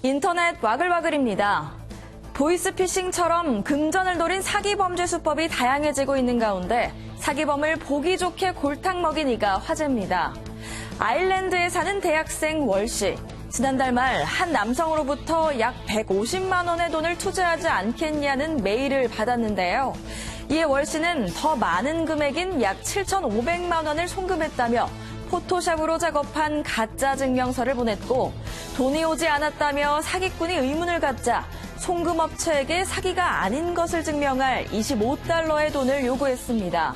인터넷 와글와글입니다. 보이스피싱처럼 금전을 노린 사기 범죄 수법이 다양해지고 있는 가운데 사기범을 보기 좋게 골탕 먹인 이가 화제입니다. 아일랜드에 사는 대학생 월씨. 지난달 말 한 남성으로부터 약 150만 원의 돈을 투자하지 않겠냐는 메일을 받았는데요. 이에 월씨는 더 많은 금액인 약 7,500만 원을 송금했다며 포토샵으로 작업한 가짜 증명서를 보냈고 돈이 오지 않았다며 사기꾼이 의문을 갖자 송금업체에게 사기가 아닌 것을 증명할 25달러의 돈을 요구했습니다.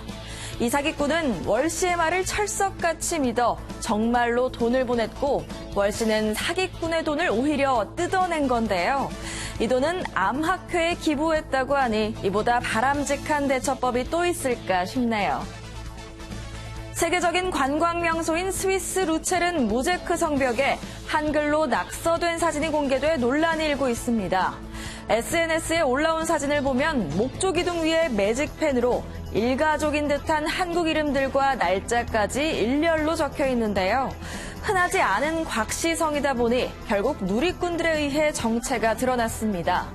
이 사기꾼은 월씨의 말을 철석같이 믿어 정말로 돈을 보냈고 월씨는 사기꾼의 돈을 오히려 뜯어낸 건데요. 이 돈은 암학회에 기부했다고 하니 이보다 바람직한 대처법이 또 있을까 싶네요. 세계적인 관광 명소인 스위스 루첼은 모자이크 성벽에 한글로 낙서된 사진이 공개돼 논란이 일고 있습니다. SNS에 올라온 사진을 보면 목조 기둥 위에 매직펜으로 일가족인 듯한 한국 이름들과 날짜까지 일렬로 적혀 있는데요. 흔하지 않은 곽시성이다 보니 결국 누리꾼들에 의해 정체가 드러났습니다.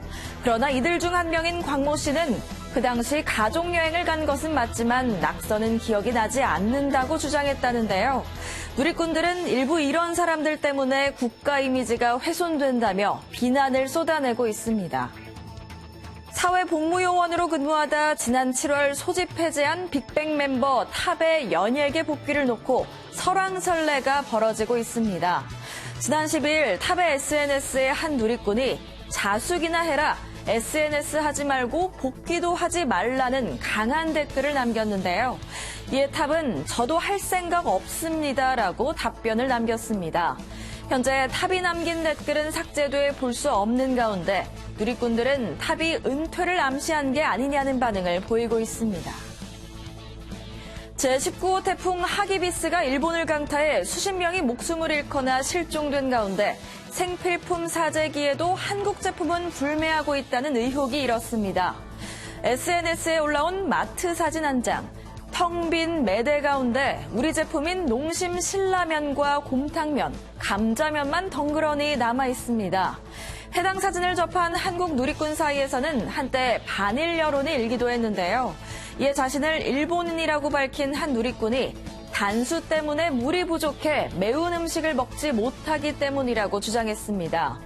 그러나 이들 중 한 명인 광모 씨는 그 당시 가족여행을 간 것은 맞지만 낙서는 기억이 나지 않는다고 주장했다는데요. 누리꾼들은 일부 이런 사람들 때문에 국가 이미지가 훼손된다며 비난을 쏟아내고 있습니다. 사회복무요원으로 근무하다 지난 7월 소집 해제한 빅뱅 멤버 탑의 연예계 복귀를 놓고 설왕설래가 벌어지고 있습니다. 지난 10일 탑의 SNS에 한 누리꾼이 자숙이나 해라, SNS 하지 말고 복귀도 하지 말라는 강한 댓글을 남겼는데요. 이에 탑은 저도 할 생각 없습니다라고 답변을 남겼습니다. 현재 탑이 남긴 댓글은 삭제돼 볼 수 없는 가운데 누리꾼들은 탑이 은퇴를 암시한 게 아니냐는 반응을 보이고 있습니다. 제19호 태풍 하기비스가 일본을 강타해 수십 명이 목숨을 잃거나 실종된 가운데 생필품 사재기에도 한국 제품은 불매하고 있다는 의혹이 일었습니다. SNS에 올라온 마트 사진 한 장. 텅 빈 매대 가운데 우리 제품인 농심 신라면과 곰탕면, 감자면만 덩그러니 남아 있습니다. 해당 사진을 접한 한국 누리꾼 사이에서는 한때 반일 여론이 일기도 했는데요. 이에 자신을 일본인이라고 밝힌 한 누리꾼이 단수 때문에 물이 부족해 매운 음식을 먹지 못하기 때문이라고 주장했습니다.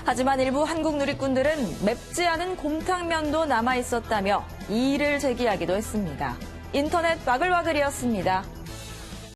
하지만 일부 한국 누리꾼들은 맵지 않은 곰탕면도 남아 있었다며 이의를 제기하기도 했습니다. 인터넷 와글와글이었습니다.